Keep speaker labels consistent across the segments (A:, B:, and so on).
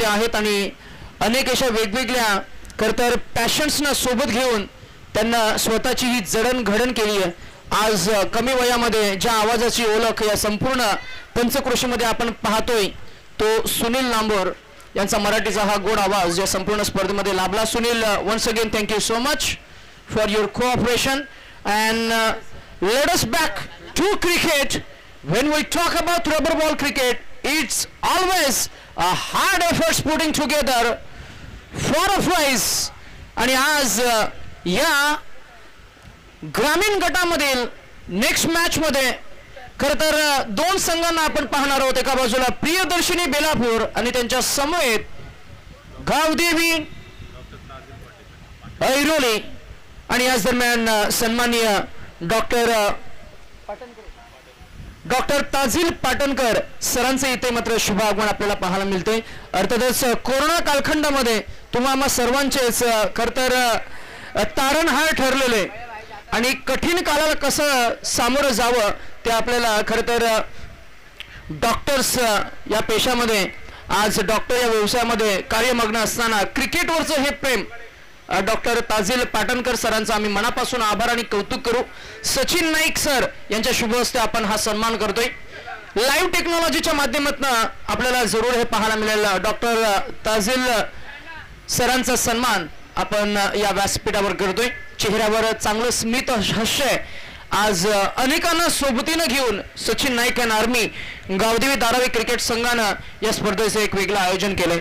A: विद्यार्थी आहेत आणि अनेक अशा वेगवेगळ्या खरतर पॅशन्सना सोबत घेऊन त्यांना स्वतःची ही जडणघडण केली आहे. आज कमी वयामध्ये ज्या आवाजाची ओळख या संपूर्ण पंचक्रोशीमध्ये आपण पाहतोय तो सुनील नांबोर यांचा मराठीचा हा गोड आवाज या संपूर्ण स्पर्धेमध्ये लाभला. Sunil, once again thank you so much for your cooperation and let us back to cricket. When we talk about rubber ball cricket it's always a hard efforts putting together for a prize. आणि आज या ग्रामीण गटामधील next match मध्ये खर तर दोन संघांना आपण पाहणार आहोत. एका बाजूला प्रियदर्शिनी बेलापूर आणि त्यांच्या समवेत गावदेवी ऐरोली आणि याच दरम्यान सन्माननीय डॉक्टर ताझील पाटणकर सरांचे इथे मात्र शुभ आगमन आपल्याला पाहायला मिळते. अर्थातच कोरोना कालखंडामध्ये तुम्हा सर्वांचेच खरतर तारणहार ठरलेले आणि कठीण काळाला कसं सामोरं जावं ते आपल्याला खरं तर डॉक्टर्स या पेशामध्ये आज डॉक्टर या व्यवसायामध्ये कार्यमग्न असताना क्रिकेटवरचं हे प्रेम डॉक्टर ताझील पाटणकर सरांचा आम्ही मनापासून आभार आणि कौतुक करू. सचिन नाईक सर यांच्या शुभ हस्ते आपण हा सन्मान करतोय. लाईव्ह टेक्नॉलॉजीच्या माध्यमातून आपल्याला जरूर हे पाहायला मिळेल. डॉक्टर ताझील सरांचा सन्मान आपण या व्यासपीठावर करतोय. चेहऱ्यावर चांगलं स्मित हास्य आज अनेकांना सोबतीनं घेऊन Sachin Naik and army Gavdevi Dharavi cricket संघानं या स्पर्धेचं एक वेगळं आयोजन केलंय.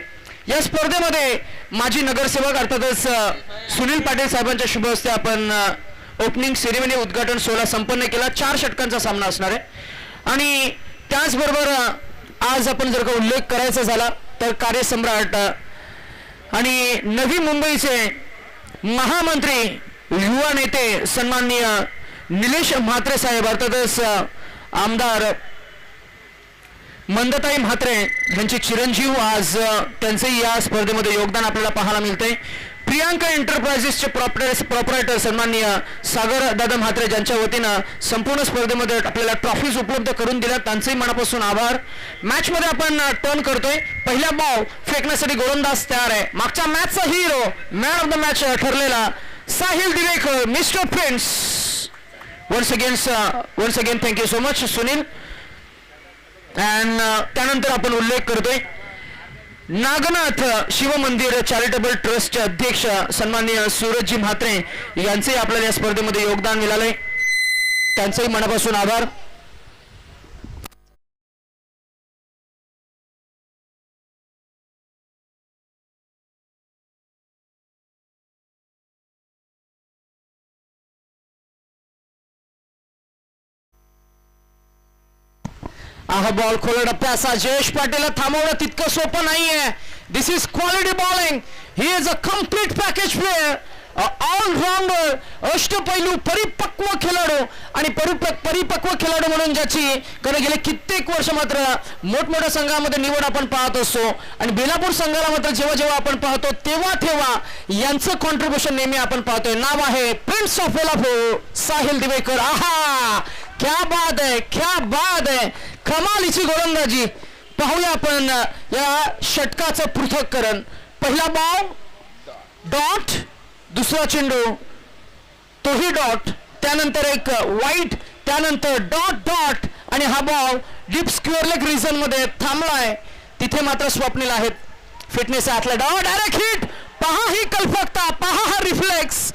A: या स्पर्धेमध्ये माजी नगरसेवक अर्थातच सुनील पाटील साहेबांच्या शुभ हस्ते आपण ओपनिंग सेरेमनी उद्घाटन सोहळा संपन्न केला. 4 षटकांचा सामना असणार आहे आणि त्याचबरोबर आज आपण जर का उल्लेख करायचा झाला तर कार्यसम्राट आणि नवी मुंबईचे महामंत्री युवा नेते सन्माननीय निलेश म्हात्रे साहेब अर्थातच आमदार मंदताई म्हात्रे यांचे चिरंजीव आज त्यांचेही या स्पर्धेमध्ये योगदान आपल्याला पाहायला मिळते. प्रियांका एंटरप्राइजेसचे प्रॉपरायटर सन्माननीय सागर दादा म्हात्रे ज्यांच्या वतीनं संपूर्ण स्पर्धेमध्ये आपल्याला ट्रॉफीज उपलब्ध करून दिल्या त्यांचेही मनापासून आभार. मॅच मध्ये आपण टर्न करतोय. पहिला बॉल फेकण्यासाठी गोलंदाज तयार आहे. मागच्या मॅचचा hero man of the match ठरलेला Sahil Divekar mister prince. Once again thank you so much Sunil. And त्यानंतर आपण उल्लेख करतोय नागनाथ शिवमंदिर चॅरिटेबल ट्रस्टचे अध्यक्ष सन्माननीय सूरजजी म्हात्रे यांचे आपल्याला या स्पर्धेमध्ये योगदान मिळाले. त्यांचेही मनापासून आभार. हा बॉल खोल टप्प्याचा जयेश पाटील थांबवणं तितकं सोपं नाहीये. This is quality bowling. He is a complete package player, allrounder, अष्टपैलू परिपक्व खेळाडू आणि परिपक्व खेळाडू म्हणून ज्याची गेले कित्येक वर्ष मात्र मोठमोठ्या संघामध्ये निवड आपण पाहत असतो आणि बेलापूर संघाला मात्र जेव्हा आपण पाहतो तेव्हा यांचं कॉन्ट्रीब्युशन नेहमी आपण पाहतोय. नाव आहे प्रिन्स ऑफ बेलापूर साहिल दिवेकर. आहा, क्या बात है, क्या बात है. कमालीची गोलंदाजी पाहूया आपण या षटकाचं पृथक्करण. पहिला बॉल डॉट, दुसरा चेंडू तोही डॉट, त्यानंतर एक वाईट, त्यानंतर डॉट डॉट आणि हा ball deep square leg region मध्ये थांबलाय. तिथे मात्र स्वप्नील आहेत. Fitness athlete. Direct hit. पहा ही कल्पकता, पहा हा रिफ्लेक्स.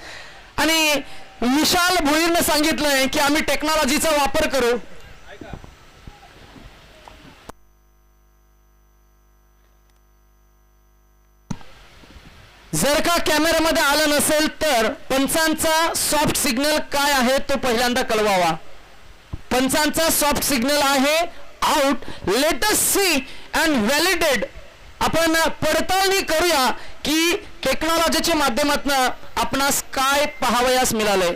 A: आणि विशाल भोईरने सांगितलंय की आम्ही टेक्नॉलॉजीचा वापर करू. जर का कॅमेऱ्यामध्ये आलं नसेल तर पंचांचा सॉफ्ट सिग्नल काय आहे तो पहिल्यांदा कळवावा. पंचांचा सॉफ्ट सिग्नल आहे out. Let us see and validate. आपण पडताळणी करूया की टेक्नॉलॉजीच्या माध्यमातून आपणास काय पाहावयास मिळाले.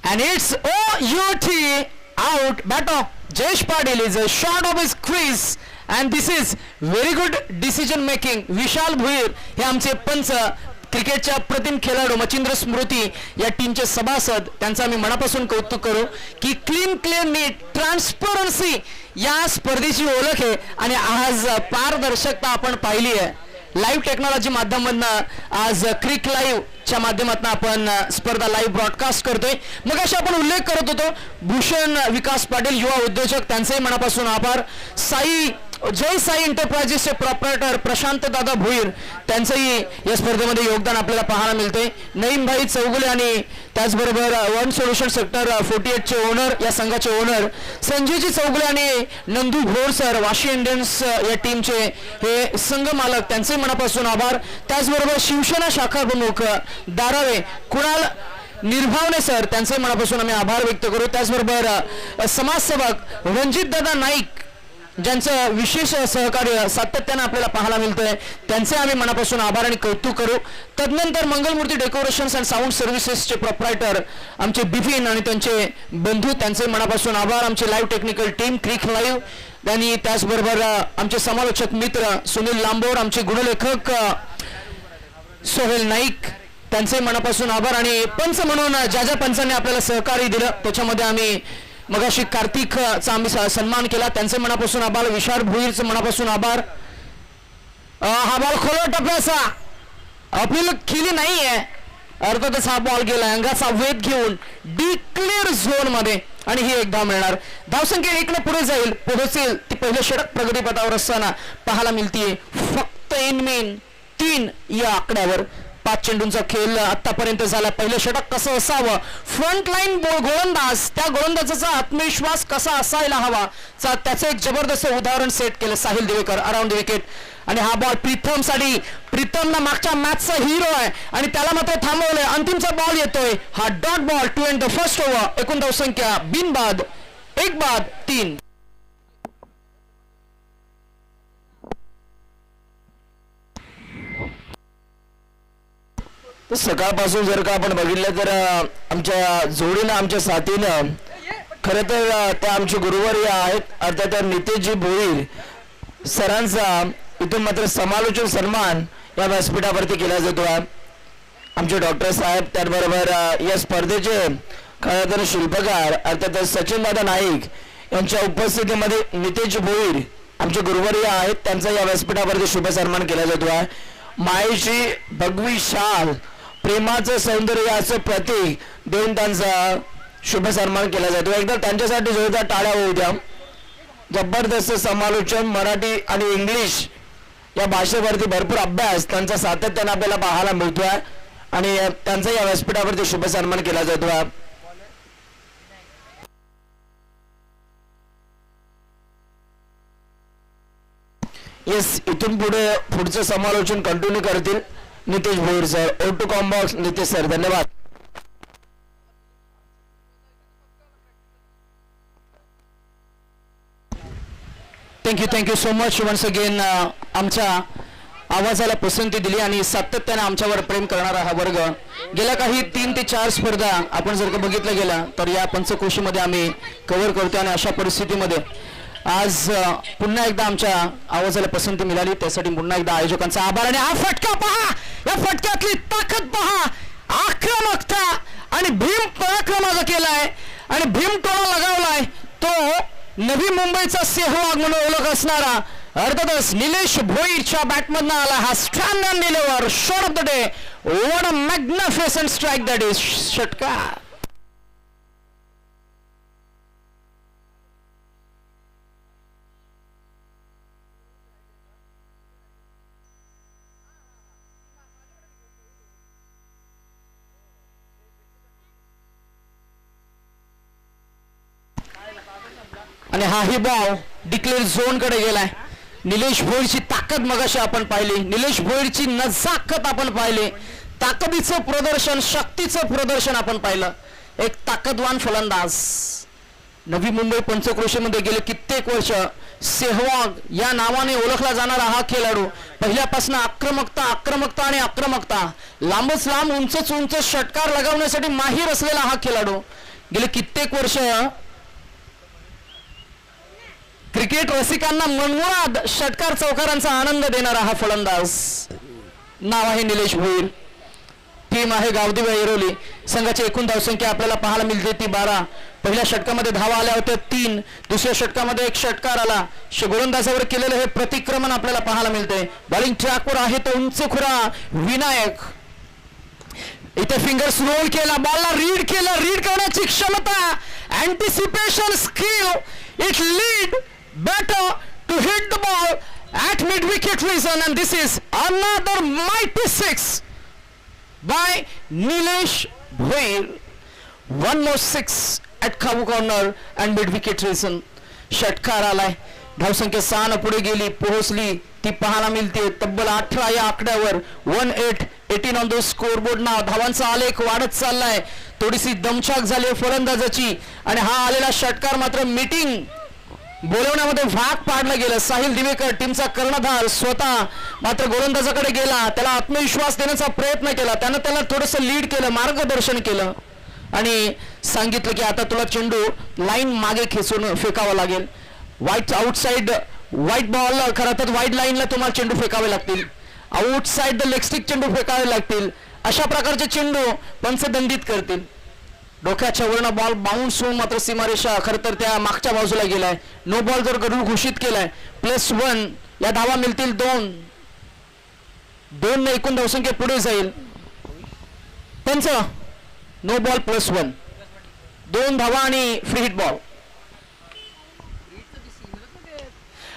A: and it's OUT out. Bat of Jayesh Patil is short of his crease and this is very good decision making. विशाल भोईर हे आमचे पंच, क्रिकेटच्या अप्रतिम खेळाडू, मच्छिंद्र स्मृती या टीमचे सभासद, त्यांचा आम्ही मनापासून कौतुक करू की क्लीन नीट ट्रान्सपरन्सी या स्पर्धेची ओळख आहे आणि आज पारदर्शकता आपण पाहिली आहे. लाईव्ह टेक्नॉलॉजी माध्यमातून आज क्रिक लाईव्ह च्या माध्यमातून आपण स्पर्धा लाईव्ह ब्रॉडकास्ट करतोय. मग अशा आपण उल्लेख करत होतो भूषण विकास पाटील युवा उद्योजक, त्यांचे मनापासून आभार. जय साई एंटरप्राइजेसचे प्रॉपरायटर प्रशांत दादा भोईर, त्यांचंही या स्पर्धेमध्ये योगदान आपल्याला पाहायला मिळते. नईमभाई चौगुले आणि त्याचबरोबर वन सोल्युशन सेक्टर 48 चे ओनर, या संघाचे ओनर संजयजी चौगुले आणि नंदू भोर सर, वाशी इंडियन्स या टीमचे हे संघ मालक, त्यांचे मनापासून आभार. त्याचबरोबर शिवसेना शाखा प्रमुख दारावे कुणाल निर्भावने सर, त्यांचे मनापासून आम्ही आभार व्यक्त करू. त्याचबरोबर समाजसेवक रणजित दादा नाईक, ज्यांचं विशेष सहकार्य सातत्याने आपल्याला पाहायला मिळतंय, त्यांचे आम्ही मनापासून आभार आणि कौतुक करू. तदनंतर मंगलमूर्ती डेकोरेशन्स अँड साऊंड सर्व्हिसेसचे प्रोप्रायटर आमचे बिपिन आणि त्यांचे बंधू, त्यांचे मनापासून आभार. आमचे live technical team cric live आणि त्याचबरोबर आमचे समालोचक मित्र सुनील लांबोर, आमचे गुणलेखक सोहेल नाईक, त्यांचे मनापासून आभार. आणि पंच म्हणून ज्या ज्या पंचांनी आपल्याला सहकार्य दिलं त्याच्यामध्ये आम्ही मगाशी कार्तिकचा आम्ही सन्मान केला, त्यांचे मनापासून आभार. विशाल भोईरचे मनापासून आभार. हा बॉल खोलो टप्प्याचा अपील केली नाहीये, अर्थातच हा बॉल गेला अंगाचा वेध घेऊन डिक्लेअर झोन मध्ये आणि ही एक धाव मिळणार. धावसंख्या 1 ने पुढे जाईल, पोहोचेल ती पहिलं षटक प्रगतीपथावर असताना पाहायला मिळतीये. फक्त इन मेन 3 या आकड्यावर 5 चेंडूंचा खेळ आतापर्यंत झाला. पहिलं षटक कसं असावं, फ्रंट लाईन गोलंदाज, त्या गोलंदाजाचा आत्मविश्वास कसा असायला हवा, त्याचं एक जबरदस्त उदाहरण सेट केलं Sahil Divekar around the wicket. आणि हा बॉल प्रीतम साठी, प्रीतमला मागच्या मॅचचा हिरो आहे आणि त्याला मात्र थांबवलंय. अंतिमचा बॉल येतोय, हा dot ball to end the first over. एकूण धावसंख्या बिनबाद 1 बाद 3.
B: तर सकाळपासून जर का आपण बघितलं तर आमच्या जोडीनं, आमच्या साथीनं, खरं तर त्या आमचे गुरुवारी आहेत, अर्थात नितेशजी भोईर सरांचा इथून मात्र समालोचन सन्मान या व्यासपीठावरती केला जातो. आमचे डॉक्टर साहेब, त्याचबरोबर या स्पर्धेचे खरं तर शिल्पकार अर्थात सचिन दादा नाईक यांच्या उपस्थितीमध्ये नितेशजी भोईर आमचे गुरुवारी आहेत, त्यांचा या व्यासपीठावरती शुभ सन्मान केला जातो आहे. मायेची भगवी शाल, प्रेमाचं सौंदर्य असं प्रतीक देऊन त्यांचा शुभ सन्मान केला जातो. एकदा त्यांच्यासाठी जोरदार टाळ्या होऊ द्या. जबरदस्त समालोचन, मराठी आणि इंग्लिश या भाषेवरती भरपूर अभ्यास त्यांचा सातत्याने आपल्याला पाहायला मिळतोय आणि त्यांचा या व्यासपीठावरती शुभ सन्मान केला जातो. येस, इथून पुढचं समालोचन कंटिन्यू करतील Nitesh Bhoir sir. O2 combox Nitesh sir, धन्यवाद.
A: Thank you so much once again. आमच्या आवाजाला पसंती दिली आणि सातत्याने आमच्यावर प्रेम करणारा हा वर्ग. गेल्या काही 3 ते 4 स्पर्धा आपण जर का बघितलं गेला तर या पंचक्रोशीमध्ये आम्ही कव्हर करतो आणि अशा परिस्थितीमध्ये आज पुन्हा एकदा आमच्या आवाजाला पसंती मिळाली, त्यासाठी पुन्हा एकदा आयोजकांचा आभार. आणि हा फटका पहा, या फटक्यातली ताकद पहा, आक्रमकता आणि भीम पराक्रमाचा केलाय आणि भीम टोळा लगावलाय तो नवी मुंबईचा सेहवाग म्हणून ओळख असणारा अर्थातच निलेश भोईरच्या बॅटमधनं आला हा strand and deliver shot of the day. What a magnificent strike that is. षटकार आणि हाही बॉल डिक्लेअर झोन कडे गेलाय. निलेश भोईरची ताकद मगाशी आपण पाहिली, निलेश भोईरची नजाकत आपण पाहिली, ताकदीचं प्रदर्शन, शक्तीचं प्रदर्शन आपण पाहिलं. एक ताकदवान फलंदाज. नवी मुंबई पंचक्रोशीमध्ये गेले कित्येक वर्ष सेहवाग या नावाने ओळखला जाणारा हा खेळाडू पहिल्यापासून आक्रमकता आक्रमकता आणि आक्रमकता, लांबच लांब उंचच उंच षटकार लगावण्यासाठी माहीर असलेला हा खेळाडू. गेले कित्येक वर्ष क्रिकेट रसिकांना मनमुराद षटकार चौकारांचा आनंद देणारा हा फलंदाज. नाव आहे निलेश भोईर. टीम आहे गावदेवी ऐरोली. संघाची एकूण धावसंख्या आपल्याला पाहायला मिळते ती 12. पहिल्या षटकामध्ये धावा आल्या होत्या 3. दुसऱ्या षटकामध्ये एक षटकार आला. गोलंदाजावर केलेलं हे प्रतिक्रमण आपल्याला पाहायला मिळते. बॉलिंग ट्रॅकवर आहे तो उंच खुरा विनायक. इथे फिंगर्स रोल केला, बॉलला रीड केलं. रीड करण्याची क्षमता, anticipation skill, it lead better to hit the ball at mid wicket reason, and this is another mighty 6 by Nilesh Bhoir. One more 6 at Kavu corner and mid wicket reason. षटकार आलाय. धावसंख्या 6 न पुढे गेली, पोहोचली ती पाहायला मिळते तब्बल 18 या आकड्यावर. 18 ऑन द स्कोरबोर्ड. नाव धावांचा आलेख वाढत चाललाय. थोडीशी दमछाक झाली फलंदाजाची आणि हा आलेला षटकार मात्र मीटिंग बोलवण्यामध्ये भाग पाडलं गेलं. साहिल दिवेकर टीमचा कर्णधार स्वतः मात्र गोलंदाजाकडे गेला, त्याला आत्मविश्वास देण्याचा प्रयत्न केला. त्यानं त्याला थोडंसं लीड केलं, मार्गदर्शन केलं आणि सांगितलं की आता तुला चेंडू लाईन मागे खेचून फेकावा लागेल. वाईट आउटसाइड वाईट बॉल, खरं तर वाईट लाईनला तुम्हाला चेंडू फेकावे लागतील. आउटसाइड द लेगस्टिक चेंडू फेकावे लागतील. अशा प्रकारचे चेंडू पंच दंडित करतील. डोक्याच्या वरनं बॉल बाउन्स होऊन मात्र सीमारेषा खरं तर त्या मागच्या बाजूला गेलाय. नो बॉल जर करून घोषित केलाय. +1 या धावा मिळतील. 2 ने एकूण धावसंख्या पुढे जाईल. पंच नो बॉल +1, 2 धावा आणि फ्री हिट बॉल.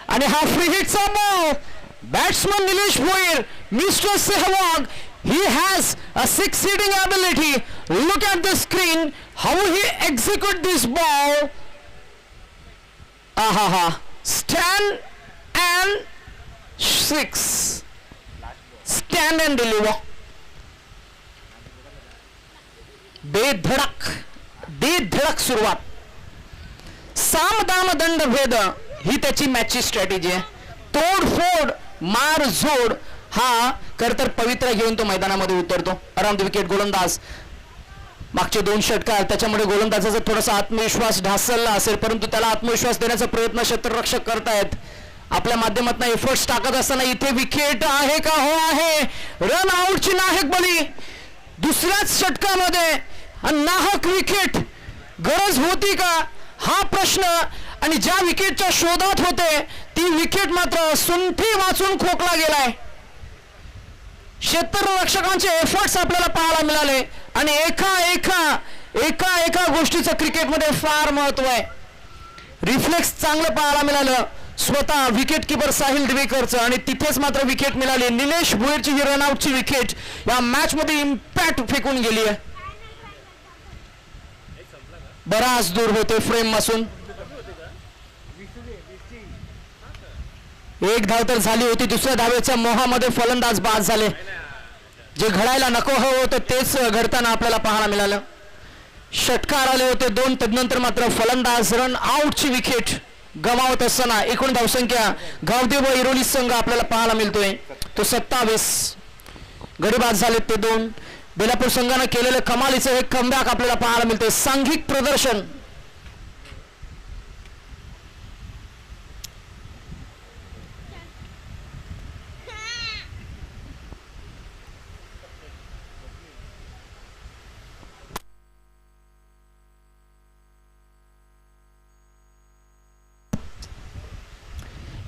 A: आणि हा फ्री हिटचा ball batsman Nilesh Bhoir, mister Sehwag. He has a succeeding ability. Look at the screen. How he execute this ball. Stand and 6. Stand and deliver. बेधडक सुरुवात. साम दाम दंड भेद ही त्याची मॅचची स्ट्रॅटेजी आहे. तोडफोड मार जोड हा खर तर पवित्र घेऊन तो मैदानामध्ये उतरतो. अराउंड द विकेट गोलंदाज. मागचे 2 षटकार त्याच्यामुळे गोलंदाजाचा थोडासा आत्मविश्वास ढासळला असेल, परंतु त्याला आत्मविश्वास देण्याचा प्रयत्न क्षेत्ररक्षक करतायत. आपल्या माध्यमातून एफर्ट्स टाकत असताना इथे विकेट आहे का? हो आहे. रन आउटची नाहक बली. दुसऱ्याच षटकामध्ये नाहक विकेट. गरज होती का हा प्रश्न. आणि ज्या विकेटच्या शोधात होते ती विकेट मात्र सुंठी वाचून खोकला गेलाय. क्षेत्ररक्षकांचे एफर्ट्स आपल्याला पाहायला मिळाले आणि एका गोष्टीचं क्रिकेटमध्ये फार महत्व आहे. रिफ्लेक्स चांगलं पाहायला मिळालं स्वतः विकेट किपर साहिल दिवेकरचं आणि तिथेच मात्र विकेट मिळाली. निलेश भोईरची ही रनआउटची विकेट या मॅच मध्ये इम्पॅक्ट फेकून गेली आहे. बराच दूर होते फ्रेम पासून. एक धाव तर झाली होती. दुसऱ्या धावेच्या मोहामध्ये फलंदाज बाद झाले. जे घडायला नको हवं होतं तेच घडताना आपल्याला पाहायला मिळालं. षटकार आले होते 2. तदनंतर मात्र फलंदाज रन आउटची विकेट गमावत असताना एकूण धावसंख्या गावदेव व ऐरोली संघ आपल्याला पाहायला मिळतोय तो 27. गडीबाद झालेत ते 2. बेलापूर संघानं केलेलं कमालीचं हे कमबॅक आपल्याला पाहायला मिळते. सांघिक प्रदर्शन.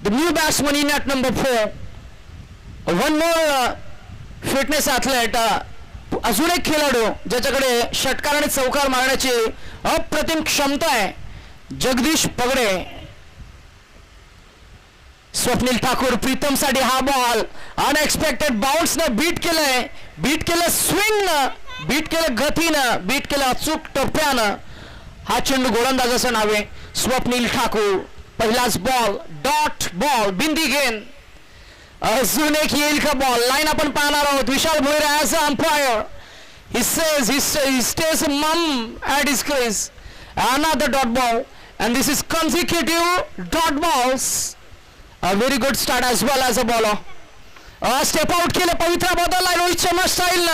A: The new batsman in at number 4. One more fitness athlete. अजून एक खेळाडू ज्याच्याकडे षटकार आणि चौकार मारण्याची अप्रतिम क्षमता आहे. जगदीश पगडे. स्वप्नील ठाकूर प्रीतम साठी हा बॉल अनएक्सपेक्टेड बाउन्स न बीट केलं स्विंग न बीट केलं गतीनं बीट केलं अचूक टप्प्यानं. हा चेंडू गोलंदाजाचं नाव आहे स्वप्नील ठाकूर. पहिलाच बॉल डॉट बॉल बिंदी गेंद. अजून एक येईल का बॉल. लाईन आपण पाहणार आहोत. Vishal Bhoir as a umpire. He says he stays mum at his crease. Another dot ball and this is consecutive dot balls. A very good start as well as a bowler. Step out केलं पवित्रा बदलला Rohit Sharma style.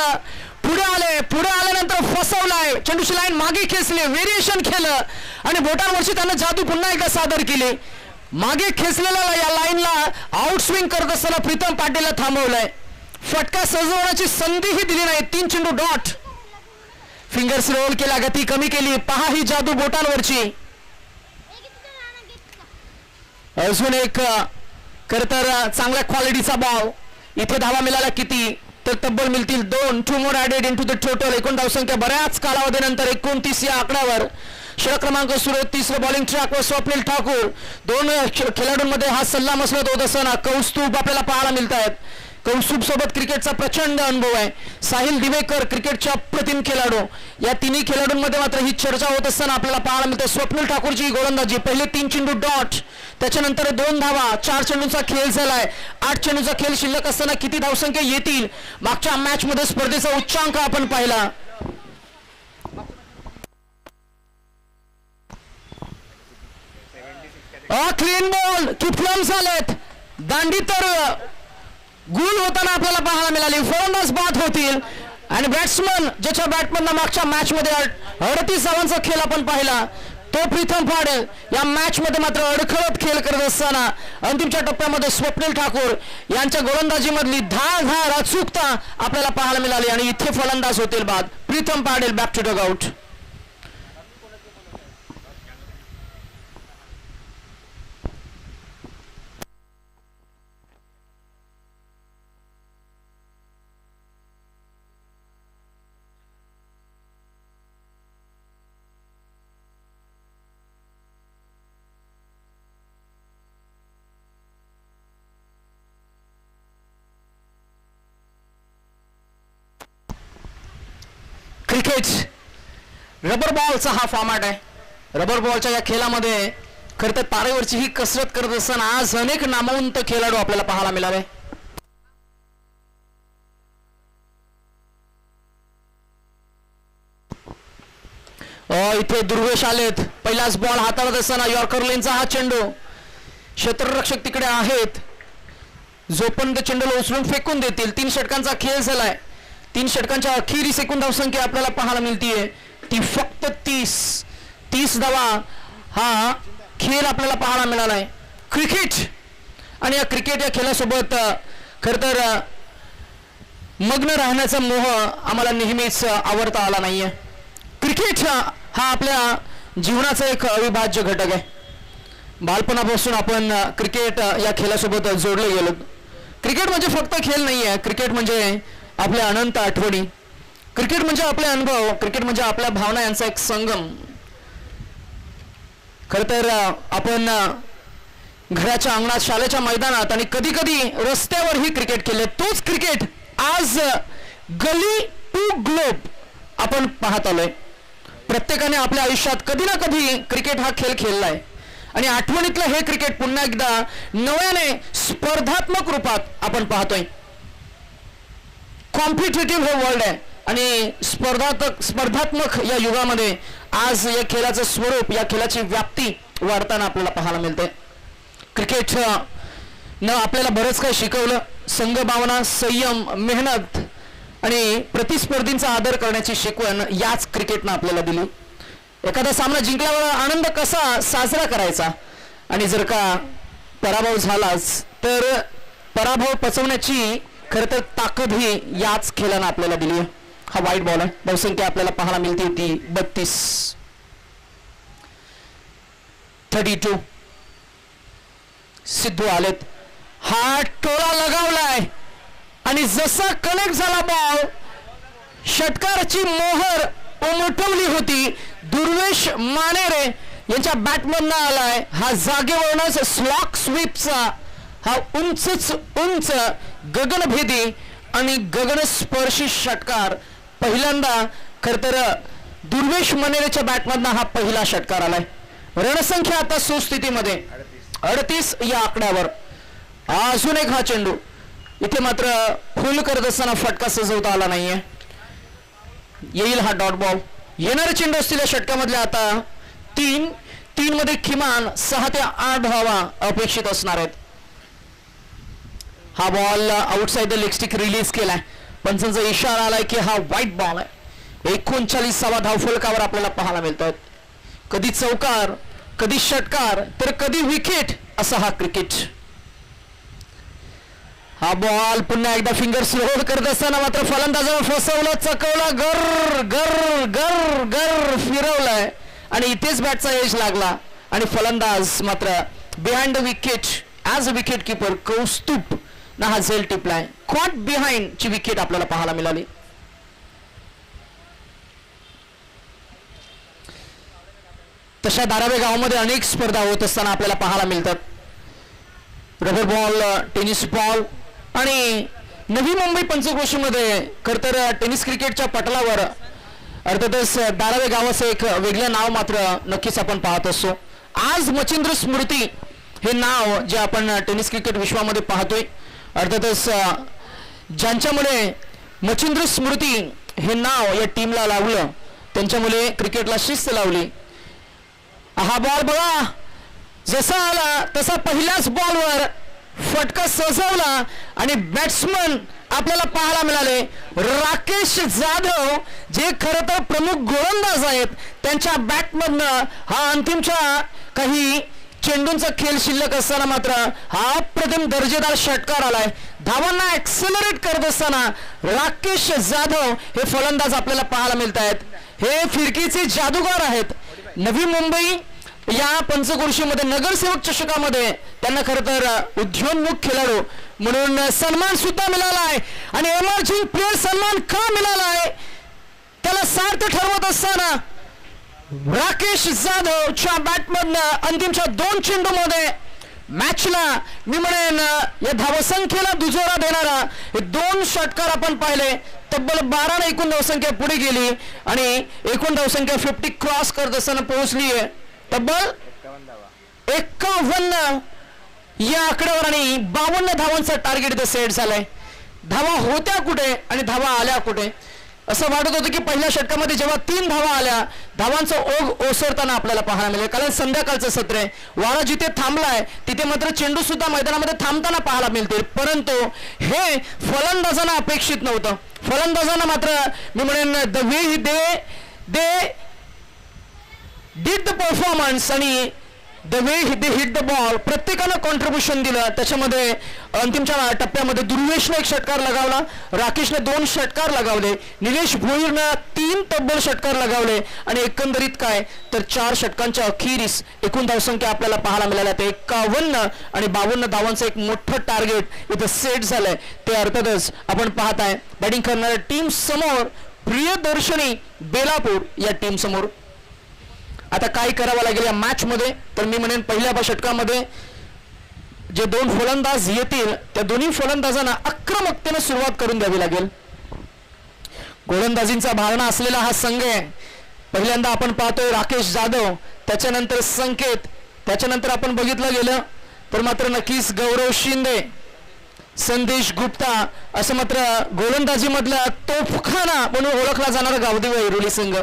A: पुढे आल्यानंतर फसवलाय, चेंडूची line मागे खेचली, variation केलं आणि बोटांवरची त्यानं जादू पुन्हा एकदा सादर केली. मागे खेचलेल्या या लाईनला आउट स्विंग करत असताना प्रीतम पाटीलला थांबवलंय. फटका सजवण्याची संधीही दिली नाही. 3 चेंडू डॉट. फिंगर्स रोल केला, गती कमी केली. पहा ही जादू बोटांवरची. अजून एक खरतर चांगल्या क्वालिटीचा बॉल. इथे धावा मिळाला किती तर तब्बल मिळतील 2. 2 मोर ऍडेड इनटू द टोटल. एकूण धावसंख्या बऱ्याच कालावधीनंतर 29 या आकड्यावर. षटक क्रमांक सुरू. तिसरं बॉलिंग ट्रॅकवर स्वप्नील ठाकूर. 2 खेळाडूंमध्ये हा सल्ला मसलत होत असताना कौस्तुभ आपल्याला पाहायला मिळत आहेत. कौस्तुभ सोबत क्रिकेटचा प्रचंड अनुभव आहे. साहिल दिवेकर क्रिकेटच्या अप्रतिम खेळाडू. या तिन्ही खेळाडूंमध्ये मात्र ही चर्चा होत असताना आपल्याला पाहायला मिळते. स्वप्नील ठाकूरची गोलंदाजी. पहिले 3 चेंडू डॉट, त्याच्यानंतर 2 धावा. 4 चेंडूंचा खेळ झालाय. 8 चेंडूचा खेळ शिल्लक असताना किती धावसंख्या येतील. मागच्या मॅच मध्ये स्पर्धेचा उच्चांक आपण पाहिला. Clean ball. किती झालेत. दांडी तर गुल होताना आपल्याला पाहायला मिळाली. फलंदाज बाद होतील आणि बॅट्समन ज्याच्या बॅटमधनं मागच्या मॅच मध्ये 38 धावांचा खेळ आपण पाहिला तो प्रीतम पाटील या मॅच मध्ये मात्र अडखळत खेळ करत असताना अंतिमच्या टप्प्यामध्ये स्वप्नील ठाकूर यांच्या गोलंदाजी मधली धार अचूकता आपल्याला पाहायला मिळाली आणि इथे फलंदाज होतील बाद. Pritam Patil back to dugout. Cricket rubber बॉलचा हा फॉर्मॅट आहे. रबर बॉलच्या या खेळामध्ये खरं तर तारेवरची ही कसरत करत असताना आज अनेक नामवंत खेळाडू आपल्याला पाहायला मिळाले. इथे दुर्वेश आलेत. पहिलाच बॉल हाताळत असताना यॉर्कर लेनचा हा चेंडू. क्षेत्ररक्षक तिकडे आहेत. जोपर्यंत चेंडूला उचलून फेकून देतील. 3 षटकांचा खेळ झालाय. 3 षटकांच्या अखेरीस एकूण धावसंख्या आपल्याला पाहायला मिळतीये ती फक्त 30 धावा हा खेळ आपल्याला पाहायला मिळालाय. क्रिकेट आणि या क्रिकेट या खेळासोबत खरं तर मग्न राहण्याचा मोह आम्हाला नेहमीच आवडता आला नाहीये. क्रिकेट हा आपल्या जीवनाचा एक अविभाज्य घटक आहे. बालपणापासून आपण क्रिकेट या खेळासोबत जोडले गेलो. क्रिकेट म्हणजे फक्त खेळ नाही आहे. क्रिकेट म्हणजे आपल्या अनंत आठवणी. क्रिकेट म्हणजे आपले अनुभव. क्रिकेट म्हणजे आपल्या भावना यांचा एक संगम. खर तर आपण घराच्या अंगणात, शाळेच्या मैदानात आणि कधी कधी रस्त्यावरही क्रिकेट खेळले. तोच क्रिकेट आज गली टू ग्लोब आपण पाहत आलोय. प्रत्येकाने आपल्या आयुष्यात कधी ना कधी क्रिकेट हा खेळ खेळलाय आणि आठवणीतलं हे क्रिकेट पुन्हा एकदा नव्याने स्पर्धात्मक रूपात आपण पाहतोय. कॉम्पिटिटिव्ह हे वर्ल्ड आहे आणि स्पर्धात्मक या युगामध्ये आज या खेळाचं स्वरूप, या खेळाची व्याप्ती वाढताना आपल्याला पाहायला मिळते. क्रिकेट न आपल्याला बरंच काही शिकवलं. संघभावना, संयम, मेहनत आणि प्रतिस्पर्धींचा आदर करण्याची शिकवण याच क्रिकेटनं आपल्याला दिली. एखादा सामना जिंकल्यावर आनंद कसा साजरा करायचा आणि जर का पराभव झालाच तर पराभव पचवण्याची खरं तर ताकदही याच खेळानं आपल्याला दिली. हा वाईट बॉल आहे. धावसंख्या आपल्याला पाहायला मिळते ती 32. 32. सिद्धू आलेत. हा टोळा लगावलाय आणि जसा कनेक्ट झाला बॉल, षटकाराची मोहर उमटवली होती. दुर्वेश मानेरे यांच्या बॅटमधनं आलाय. हा जागेवरूनच स्लॉक स्वीपचा हा उंच गगनभेदी आणि गगनस्पर्शी षटकार पहिल्यांदा खरं तर दुर्वेश मानेरेच्या बॅटमधनं हा पहिला षटकार आलाय. रणसंख्या आता सुस्थितीमध्ये 38 या आकड्यावर. अजून एक हा चेंडू. इथे मात्र फुल करत असताना फटका सजवता आला नाहीये. येईल हा डॉट बॉल. येणारे चेंडू असतील या षटकामधल्या आता 3 मध्ये किमान 6 ते 8 धावा अपेक्षित असणार आहेत. हा ball outside the leg stick release केलाय. पंचांचा इशारा आलाय की हा वाईट बॉल आहे. 39वा धावफलकावर आपल्याला पाहायला मिळतात. कधी चौकार, कधी षटकार, तर कधी विकेट, असा हा क्रिकेट. हा बॉल पुन्हा एकदा फिंगर स्लो करत असताना मात्र फलंदाजानं फसवलं, चकवलं, गर गर गर गर फिरवलंय आणि इथेच बॅटचा एज लागला आणि फलंदाज मात्र behind the wicket as a wicket keeper Kaustubh ना हा झेल टिपलाय. कॉट बिहाइंड ची विकेट आपल्याला पाहायला मिळाली. तशा धारावे गावामध्ये अनेक स्पर्धा होत असताना आपल्याला पाहायला मिळतात. रबर बॉल, टेनिस बॉल आणि नवी मुंबई पंचक्रोशीमध्ये खरं तर टेनिस क्रिकेटच्या पटलावर अर्थातच धारावे गावाचं एक वेगळं नाव मात्र नक्कीच आपण पाहत असतो. आज मच्छिंद्र स्मृती हे नाव जे आपण टेनिस क्रिकेट विश्वामध्ये पाहतोय, अर्थातच ज्यांच्यामुळे मच्छिंद्र स्मृती हे नाव या टीमला लावलं त्यांच्यामुळे क्रिकेटला शिस्त लावली. हा बॉल बघा, जसा आला तसा पहिल्याच बॉलवर फटका सजवला आणि बॅट्समन आपल्याला पाहायला मिळाले राकेश जाधव, जे खरं तर प्रमुख गोलंदाज आहेत. त्यांच्या बॅटमधनं हा अंतिमच्या काही चेंडूंचा खेळ शिल्लक असताना मात्र हा अप्रतिम दर्जेदार षटकार आलाय. धावांना ऍक्सेलरेट करत असताना राकेश जाधव हे फलंदाज आपल्याला पाहायला मिळत आहेत. हे फिरकीचे जादूगार आहेत. नवी मुंबई या पंचक्रोशीमध्ये नगरसेवक चषकामध्ये त्यांना खरं तर उद्योन्मुख खेळाडू म्हणून सन्मान सुद्धा मिळाला आहे आणि एमर्जिंग प्लेअर सन्मान का मिळाला आहे त्याला सार्थ ठरवत असताना राकेश जाधवच्या बॅटमधनं अंतिमच्या 2 चेंडूमध्ये मॅचला मी म्हणेन या धावसंख्येला दुजोरा देणारा हे 2 षटकार आपण पाहिले. तब्बल 12 ने एकूण धावसंख्या पुढे गेली आणि एकूण धावसंख्या 50 क्रॉस करत असताना पोहोचली आहे तब्बल 51 या आकड्यावर आणि 52 धावांचा टार्गेट इथं सेट झालाय. धावा होत्या कुठे आणि धावा आल्या कुठे असं वाटत होतं की पहिल्या षटकामध्ये जेव्हा 3 धावा आल्या धावांचा ओघ ओसरताना आपल्याला पाहायला मिळेल. कारण संध्याकाळचं सत्र आहे, वारा जिथे थांबलाय तिथे मात्र चेंडू सुद्धा मैदानामध्ये थांबताना पाहायला मिळतील. परंतु हे फलंदाजांना अपेक्षित नव्हतं. फलंदाजांना मात्र मी म्हणेन the way they did the performance आणि the way they hit the ball प्रत्येकानं कॉन्ट्रीब्युशन दिलं. त्याच्यामध्ये अंतिमच्या टप्प्यामध्ये दुर्वेशने 1 षटकार लगावला, राकेशने 2 षटकार लगावले, निलेश भोईरनं 3 तब्बल षटकार लगावले आणि एकंदरीत काय तर 4 षटकांच्या अखेरीस एकूण धावसंख्या आपल्याला पाहायला मिळाल्या ते 51 आणि 52 धावांचं एक मोठं टार्गेट इथं सेट झालंय. ते अर्थातच आपण पाहताय बॅटिंग करणाऱ्या टीम समोर प्रियदर्शनी बेलापूर या टीम समोर आता काय करावं लागेल या मॅच मध्ये तर मी म्हणेन पहिल्या षटकामध्ये जे 2 फलंदाज येतील त्या दोन्ही फलंदाजांना आक्रमकतेने सुरुवात करून द्यावी लागेल. गोलंदाजींचा भावना असलेला हा संघ आहे. पहिल्यांदा आपण पाहतोय राकेश जाधव, त्याच्यानंतर संकेत, त्याच्यानंतर आपण बघितलं गेलं तर मात्र नक्कीच गौरव शिंदे, संदेश गुप्ता असं मात्र गोलंदाजी मधला तोफखाना म्हणून ओळखला जाणारा गावदेव ऐरोली संघ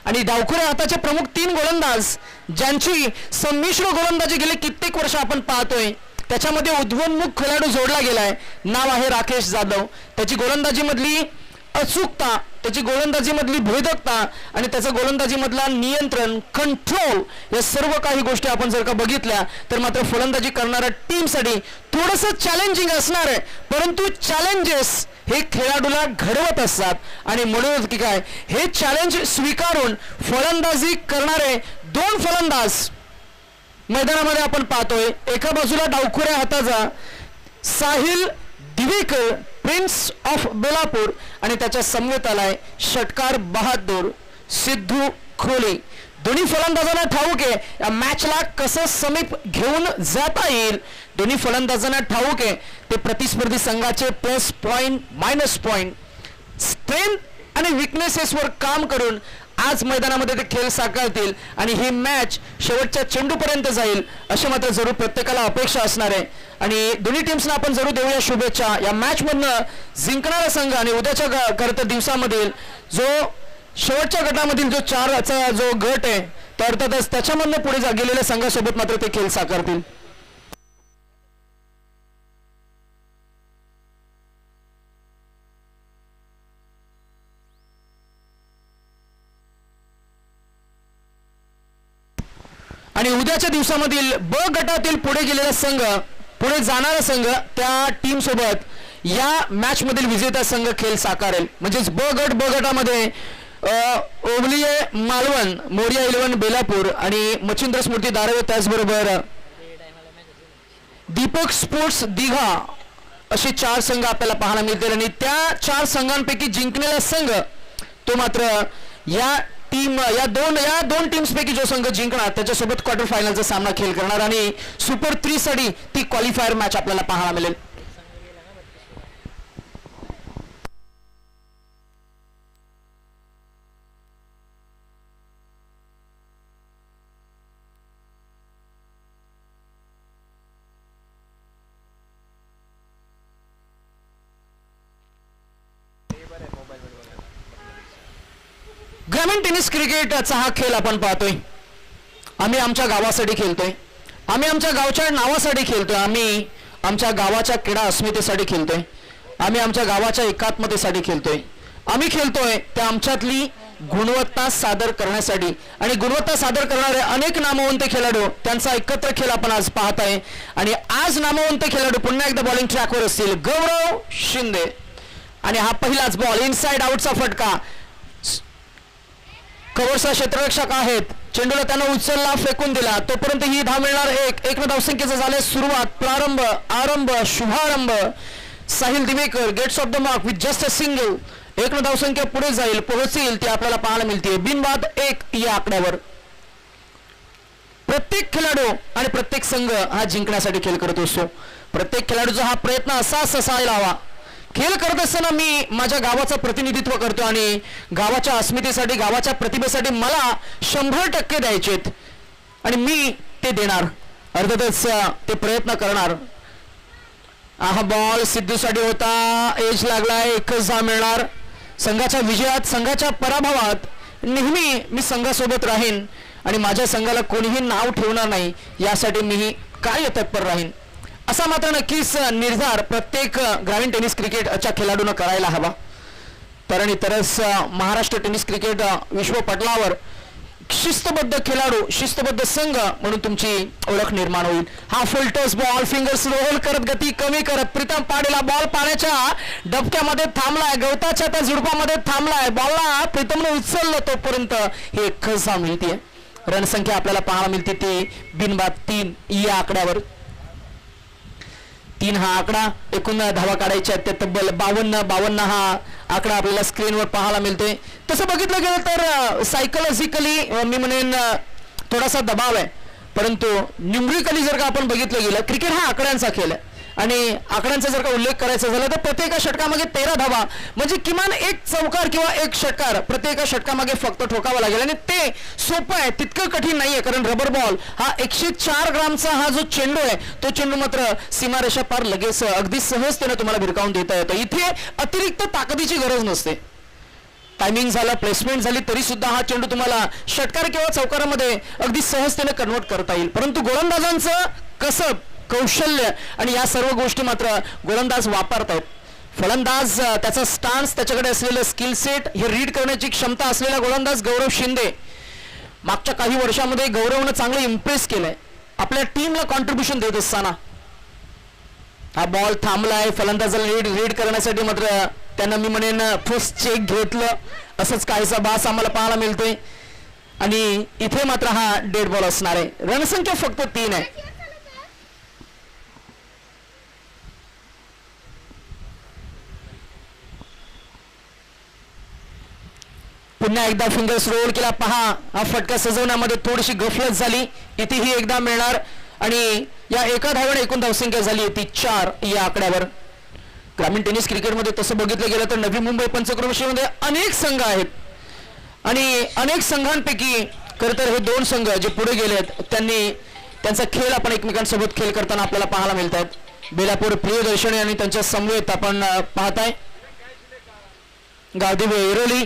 A: आणि डावखुऱ्या हाताचे प्रमुख 3 गोलंदाज ज्यांची संमिश्र गोलंदाजी गेले कित्येक वर्ष आपण पाहतोय. त्याच्यामध्ये उद्योन्मुख खेळाडू जोडला गेलाय. नाव आहे राकेश जाधव. त्याची गोलंदाजी मधली अचूकता, त्याची गोलंदाजी मधली भेदकता आणि त्याचं गोलंदाजी मधला नियंत्रण, कंट्रोल या सर्व काही गोष्टी आपण जर का बघितल्या तर मात्र फलंदाजी करणाऱ्या टीमसाठी थोडंसं चॅलेंजिंग असणार आहे. परंतु चॅलेंजेस हे खेळाडूला घडवत असतात आणि म्हणून की काय हे चॅलेंज स्वीकारून फलंदाजी करणारे 2 फलंदाज मैदानामध्ये आपण पाहतोय. एका बाजूला डावखुऱ्या हाताचा साहिल दिवेकर प्रिन्स ऑफ बेलापूर आणि त्याच्या समवेत आलाय षटकार बहादूर सिद्धू खोले. दोन्ही फलंदाजांना ठाऊक आहे या मॅचला कसं समीप घेऊन जाता येईल. दोन्ही फलंदाजांना ठाऊक आहे ते प्रतिस्पर्धी संघाचे plus point minus point strength आणि विकनेसेसवर काम करून आज मैदानामध्ये ते खेळ साकारतील आणि ही मॅच शेवटच्या चेंडूपर्यंत जाईल अशी मात्र जरूर प्रत्येकाला अपेक्षा असणार आहे. आणि दोन्ही टीम्सना आपण जरूर देऊया शुभेच्छा. या मॅच मधनं जिंकणारा संघ आणि उद्याच्या खरं तर दिवसामधील जो शेवटच्या गटामधील जो 4चा जो गट आहे तर अर्थातच त्याच्यामधनं पुढे गेलेल्या संघासोबत मात्र ते खेळ साकारतील. आणि उद्याच्या दिवसामधील ब गटातील पुढे गेलेला संघ, पुढे जाणारा संघ त्या टीम सोबत या मॅच मधील विजेता संघ खेळ साकारेल. म्हणजेच ब गटामध्ये ओवलिये मालवण, मोरिया 11 बेलापूर आणि मच्छिंद्र स्मृती दारवे, त्याचबरोबर दीपक स्पोर्ट्स दिघा असे 4 संघ आपल्याला पाहायला मिळतील. आणि त्या 4 संघांपैकी जिंकलेला संघ तो मात्र या दोन टीम्स पैकी जो संघ जिंकणार त्याच्यासोबत क्वार्टर फायनलचा सामना खेळ करणार आणि सुपर 3 साठी ती क्वालिफायर मॅच आपल्याला पाहायला मिळेल. ग्रामीण टेनिस क्रिकेटचा हा खेळ आपण पाहतोय. आम्ही आमच्या गावासाठी खेळतोय, आम्ही आमच्या गावच्या नावासाठी खेळतोय, आम्ही आमच्या गावाच्या क्रीडा अस्मितेसाठी खेळतोय, आम्ही आमच्या गावाच्या एकात्मतेसाठी खेळतोय, आम्ही खेळतोय त्या आमच्यातली गुणवत्ता सादर करण्यासाठी. आणि गुणवत्ता सादर करणारे अनेक नामवंत खेळाडू त्यांचा एकत्र खेळ आपण आज पाहत आहे. आणि आज नामवंत खेळाडू पुन्हा एकदा बॉलिंग ट्रॅकवर असतील. गौरव शिंदे आणि हा पहिलाच बॉल इनसाइड आउटचा फटका. कव्हरचा क्षेत्ररक्षक आहेत, चेंडूला त्यानं उचलला, फेकून दिला, तोपर्यंत ही धाव मिळणार. एक धावसंख्येचं झाले सुरुवात, प्रारंभ, आरंभ, शुभारंभ. Sahil Divekar gets off the mark with just a single. 1 धावसंख्या पुढे जाईल, पोहोचेल ती आपल्याला पाहायला मिळते. बिनबाद 1 या आकड्यावर. प्रत्येक खेळाडू आणि प्रत्येक संघ हा जिंकण्यासाठी खेळ करत असतो. प्रत्येक खेळाडूचा हा प्रयत्न असाच असायला हवा. खेळ करत असताना मी माझ्या गावाचं प्रतिनिधित्व करतो आणि गावाच्या अस्मितेसाठी, गावाच्या प्रतिभेसाठी मला 100% द्यायचेत आणि मी ते देणार. अर्थातच ते प्रयत्न करणार. हा बॉल सिद्धूसाठी होता, एज लागलाय, 1च धाव मिळणार. संघाच्या विजयात, संघाच्या पराभवात नेहमी मी संघासोबत राहीन आणि माझ्या संघाला कोणीही नाव ठेवणार नाही यासाठी मीही काय तत्पर राहीन असा मात्र नक्कीच निर्धार प्रत्येक ग्रामीण टेनिस क्रिकेटच्या खेळाडूंना करायला हवा. कारण तरच महाराष्ट्र टेनिस क्रिकेट विश्वपटलावर शिस्तबद्ध खेळाडू, शिस्तबद्ध संघ म्हणून तुमची ओळख निर्माण होईल. हा full toss ball, fingers roll करत, गती कमी करत, प्रीतम पाडेला बॉल पाण्याच्या डबक्यामध्ये थांबलाय, गवताच्या त्या झुडपामध्ये थांबलाय, बॉलला प्रीतमने उचललं, तोपर्यंत हे 1च धाव मिळते. रणसंख्या आपल्याला पाहायला मिळते ती बिनबाद 3 या आकड्यावर. 3 हा आकडा, एकूण धावा काढायच्या त्या तब्बल 52 हा आकडा आपल्याला स्क्रीनवर पाहायला मिळतोय. तसं बघितलं गेलं तर सायकोलॉजिकली मी म्हणेन थोडासा दबाव आहे, परंतु न्यूमरिकली जर का आपण बघितलं गेलं, क्रिकेट हा आकड्यांचा खेळ आहे आणि आकड्यांचा जर का उल्लेख करायचा झाला तर प्रत्येका षटकामागे 13 धावा, म्हणजे किमान 1 चौकार किंवा 1 षटकार प्रत्येका षटकामागे फक्त ठोकावा लागेल. आणि ते सोपं आहे, तितकं कठीण नाहीये. कारण रबर बॉल हा 104 ग्रामचा हा जो चेंडू आहे, तो चेंडू मात्र सीमारेषा पार लगेच अगदी सहजतेने तुम्हाला भिरकावून देता येतो. इथे अतिरिक्त ताकदीची गरज नसते. टायमिंग झालं, प्लेसमेंट झाली तरी सुद्धा हा चेंडू तुम्हाला षटकार किंवा चौकारामध्ये अगदी सहजतेने कन्वर्ट करता येईल. परंतु गोलंदाजांचं कसब, कौशल्य आणि या सर्व गोष्टी मात्र गोलंदाज वापरतायत. फलंदाज त्याचा स्टान्स, त्याच्याकडे असलेलं स्किल सेट हे रीड करण्याची क्षमता असलेला गोलंदाज गौरव शिंदे. मागच्या काही वर्षामध्ये गौरवनं चांगलं इम्प्रेस केलंय आपल्या टीमला कॉन्ट्रीब्युशन देत असताना. हा बॉल थांबलाय, फलंदाजाला रीड करण्यासाठी मात्र त्यांना मी म्हणेन फर्स्ट चेक घेतलं, असंच काहीसा भास आम्हाला पाहायला मिळतोय. आणि इथे मात्र हा डेड बॉल असणार आहे. रणसंख्या फक्त 3 आहे. पुन्हा एकदा फिंगर्स रोल केला, पहा हा फटका सजवण्यामध्ये थोडीशी गफलत झाली, इथेही एकदा मिळणार. आणि या एका धावेने एकूण धावसंख्या झाली ती 4 या आकड्यावर. ग्रामीण टेनिस क्रिकेटमध्ये तसं बघितलं गेलं तर नवी मुंबई पंचक्रोशीमध्ये अनेक संघ आहेत आणि अनेक संघांपैकी खरं तर हे 2 संघ जे पुढे गेलेत त्यांनी त्यांचा खेळ आपण एकमेकांसोबत खेळ करताना आपल्याला पाहायला मिळत आहेत. बेलापूर प्रियदर्शनी आणि त्यांच्या समवेत आपण पाहताय गावदेवी ऐरोली.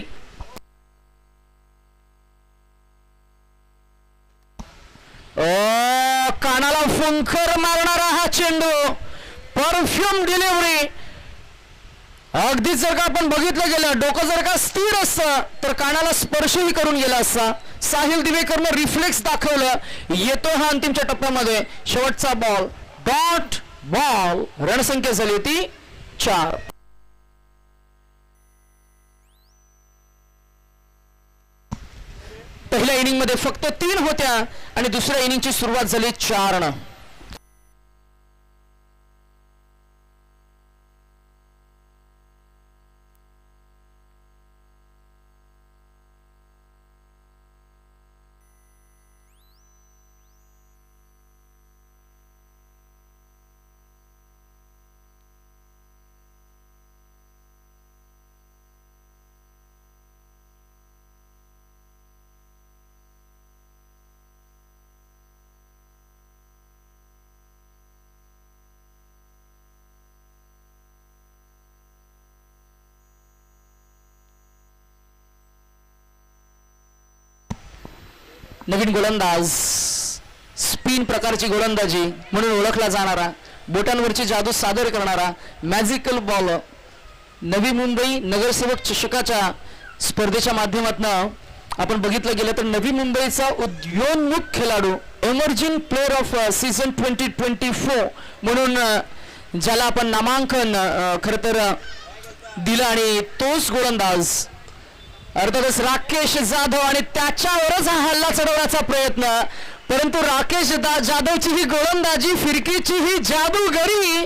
A: कानाला फुंकर मारणारा हा चेंडू, परफ्यूम डिलिव्हरी अगदीच जर का आपण बघितलं गेलं, डोकं जर का स्थिर असतं तर कानाला स्पर्शही करून गेला असता. साहिल दिवेकरनं रिफ्लेक्स दाखवलं. येतो हा अंतिमच्या टप्प्यामध्ये शेवटचा बॉल, डॉट बॉल. रणसंख्या झाली होती 4. पहिल्या इनिंग मध्ये फक्त 3 होत्या आणि दुसऱ्या इनिंगची सुरुवात झाली 4 नं. नवीन गोलंदाज, स्पिन प्रकारची गोलंदाजी म्हणून ओळखला जाणारा, बोटांवरची जादू सादर करणारा मॅजिकल बॉल. नवी मुंबई नगरसेवक चषकाच्या स्पर्धेच्या माध्यमातून आपण बघितलं गेलं तर नवी मुंबईचा उदयोन्मुख खेळाडू, एमर्जिंग प्लेअर ऑफ सीझन 2024 म्हणून ज्याला आपण नामांकन खरं तर दिलं, आणि तोच गोलंदाज अर्थातच राकेश जाधव. आणि त्याच्यावरच हा हल्ला चढवण्याचा प्रयत्न, परंतु राकेश जाधवची ही गोलंदाजी, फिरकीची ही जादूगरी